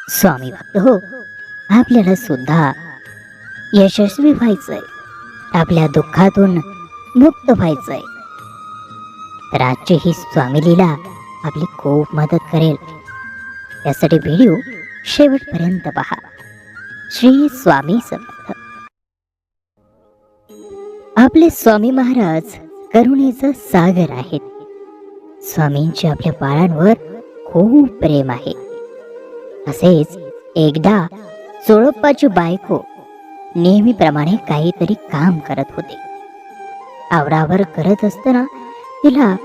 स्वामी भक्त हो, आपल्याला सुद्धा यशस्वी व्हायचंय, आपल्या दुःखातून मुक्त व्हायचंय. तर आजची ही स्वामी लीला आपली खूप मदत करेल. यासाठी व्हिडिओ शेवटपर्यंत पहा. श्री स्वामी समर्थ. आपले स्वामी महाराज करुणेचा सागर आहेत. स्वामींचे आपल्या बाळांवर खूप प्रेम आहे. असेच एकदा चोळप्पाची बायको नेहमीप्रमाणे काहीतरी काम करत होते. आवरावर करत असताना तिला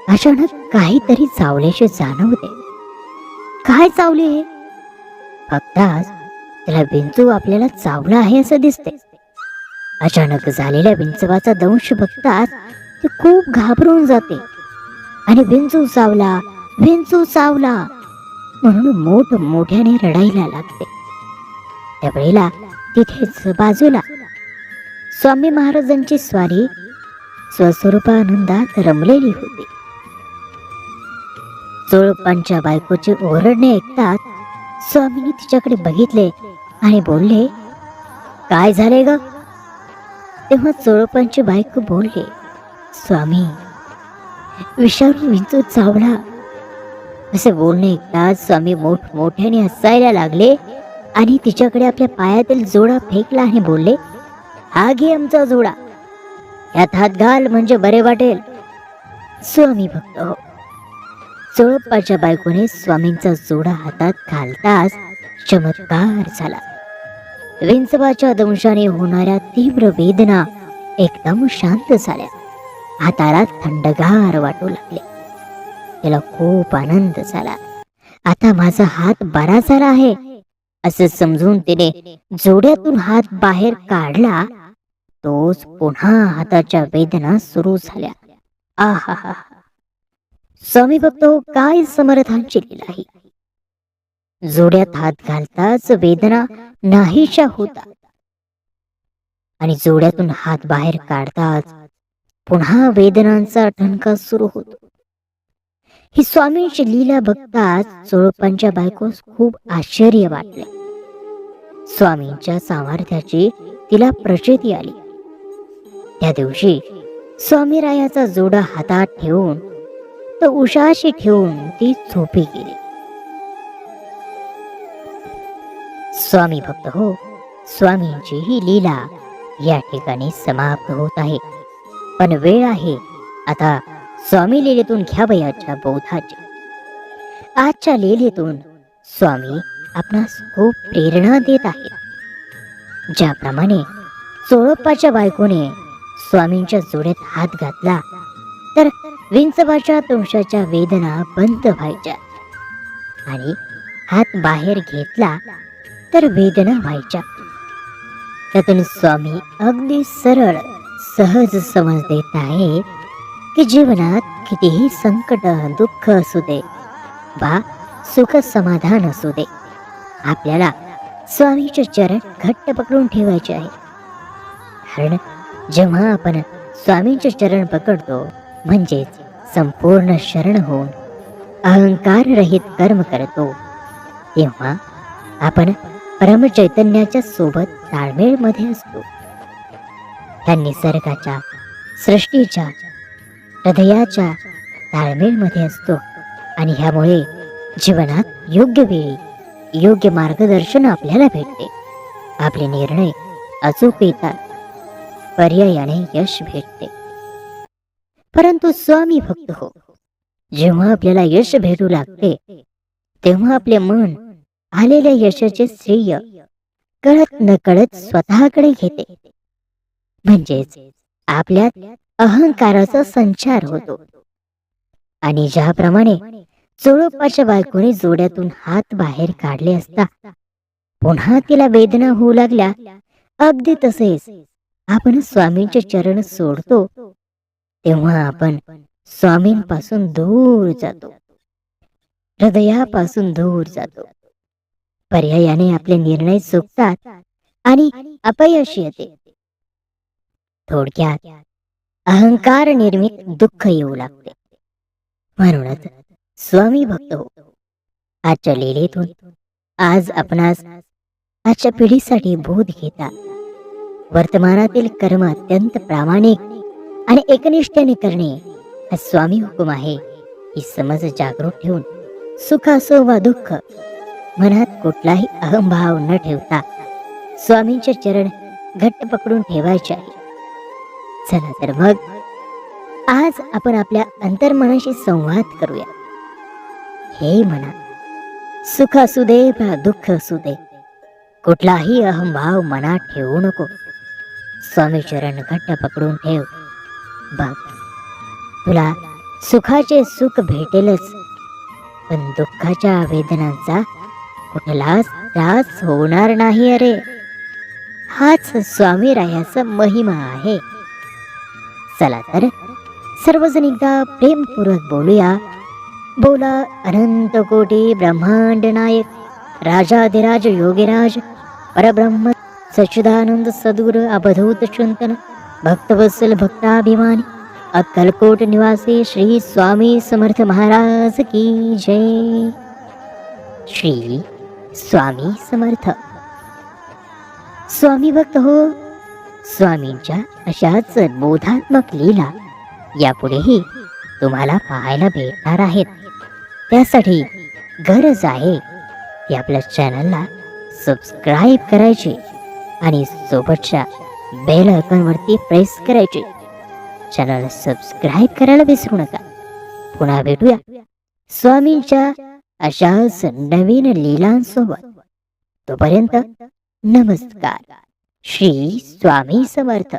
अचानक काहीतरी चावल्याचे जाणवते. काय चावले हे? फक्त आज तिला विंचू आपल्याला चावला आहे असं दिसते. अचानक झालेल्या विंचवाचा दंश बघताच ती खूप घाबरून जाते आणि विंचू चावला, विंचू चावला म्हणून मोठ्याने रडायला लागते. त्यावेळेला तिथेच बाजूला स्वामी महाराजांची स्वारी स्वस्वरूपानंदात रमलेली होती. चोळप्पांच्या बायकोचे ओरडणे ऐकताच स्वामींनी तिच्याकडे बघितले आणि बोलले, काय झाले ग? तेव्हा चोळप्पांची बायको बोलले, स्वामी, विषाणू विंचू चावला. असे बोलणे ऐकताच स्वामी मोठ्याने हसायला लागले आणि तिच्याकडे आपल्या पायातील जोडा फेकला आणि बोलले, हा घे आमचा जोडा, यात हात घाल म्हणजे बरे वाटेल. स्वामी भक्त हो, चोळप्पाच्या बायकोने स्वामींचा जोडा हातात घालताच चमत्कार झाला. विंचवाच्या दंशाने होणाऱ्या तीव्र वेदना एकदम शांत झाल्या. हाताला थंडगार वाटू लागले. तिला खूप आनंद झाला. आता माझा हात बरा झाला आहे असे समजून तिने जोड्यातून हात बाहेर काढला. तोच पुन्हा हाताच्या वेदना सुरू झाल्या. आहा, स्वामी भक्त हो, काय समर्थांची लीला आहे. जोड्यात हात घालताच वेदना नाहीशा होतात आणि जोड्यातून हात बाहेर काढताच पुन्हा वेदनांचा ठणका सुरू होतो. ही स्वामींची लीला बघताच चोळप्पांच्या बायकोस खूप आश्चर्य वाटले. स्वामींच्या सामर्थ्याची तिला प्रचिती आली. त्या दिवशी स्वामीरायाचा जोडा हातात ठेवून तो उशाशी ठेवून ती झोपी गेली. स्वामी भक्त हो, स्वामींची ही लीला या ठिकाणी समाप्त होत आहे. पण वेळ आहे आता स्वामी लीलेतून घ्यावयाच्या बोधाची. आजच्या लीलेतून स्वामी आपणास खूप प्रेरणा देत आहेत. ज्याप्रमाणे चोळप्पाच्या बायकोने स्वामींच्या जोड्यात हात घातला तर विंचवाच्या दंशाच्या वेदना बंद व्हायच्या आणि हात बाहेर घेतला तर वेदना व्हायच्या. त्यातून स्वामी अगदी सरळ सहज समज देत आहे की जीवनात कितीही संकट दुःख असू दे वा सुख समाधान असू दे, आपल्याला स्वामीचे चरण घट्ट पकडून ठेवायचे आहे. कारण जेव्हा आपण स्वामींचे चरण पकडतो म्हणजेच संपूर्ण शरण होऊन अहंकार रहित कर्म करतो, तेव्हा आपण परमचैतन्याच्या सोबत ताळमेळ मध्ये असतो. त्या निसर्गाच्या, सृष्टीच्या, हृदयाच्या ताळमेळ मध्ये असतो आणि ह्यामुळे जीवनात योग्य वेळी योग्य मार्गदर्शन आपल्याला भेटते. आपले निर्णय अचूक येतात, पर्यायाने यश भेटते. परंतु स्वामी भक्त हो, जेव्हा आपल्याला यश भेटू लागते तेव्हा आपले मन आलेल्या यशाचे श्रेय कळत नकळत स्वतःकडे घेते. म्हणजेच आपल्यात अहंकाराचा संचार होतो आणि ज्याप्रमाणे चोळप्पाच्या बायकोने जोड्यातून हात बाहेर काढले असता पुन्हा तिला वेदना होऊ लागल्या, अगदी तसेच आपण स्वामींचे चरण सोडतो तेव्हा आपण स्वामींपासून दूर जातो, हृदयापासून दूर जातो. पर्यायाने आपले निर्णय चुकतात आणि अपयश येते. थोडक्यात अहंकार निर्मित दुःख येऊ लागते. म्हणूनच स्वामी भक्त हो, आजच्या लीलेतून आज आपणास आजच्या पिढीसाठी बोध घेता वर्तमानातील कर्म अत्यंत प्रामाणिक आणि एकनिष्ठेने करणे हा स्वामी हुकूम आहे. ही समज जागृत ठेवून सुख असो वा दुःख मनात कुठलाही अहंभाव न ठेवता स्वामींचे चरण घट्ट पकडून ठेवायचे आहे. चला तर मग आज आपण आपल्या अंतर्मनाशी संवाद करूया. हे मना, सुख असू दे वा दुःख असू दे, कुठलाही अहंभाव मनात ठेवू नको. स्वामी चरण घट्ट पकडून ठेव. बघ, तुला सुखाचे सुख भेटेलच, पण दुःखाच्या वेदनांचा कुठलाच त्रास होणार नाही. अरे, हाच स्वामी रायाचा महिमा आहे. चला तर सर्वजण एकदा प्रेमपूर्वक बोलूया. बोला अनंत कोटी ब्रह्मांड नायक राजाधिराज योगीराज परब्रह्म सच्चिदानंद सद्गुरु अवधूत चिंतन भक्तवत्सल भक्ताभिमानी अक्कलकोट निवासी श्री स्वामी समर्थ महाराज की जय. श्री स्वामी समर्थ. स्वामी भक्त हो, स्वामींच्या अशाच बोधात्मक लीला यापुढेही तुम्हाला पाहायला भेटणार आहेत. त्यासाठी गरज आहे की आपल्या चॅनलला सबस्क्राईब करायचे आणि सोबतच्या बेल आयकॉनवरती प्रेस करायचे. चॅनल सबस्क्राईब करायला विसरू नका. पुन्हा भेटूया स्वामींच्या अशाच नवीन लीलांसोबत. तोपर्यंत नमस्कार. श्री स्वामी समर्थ.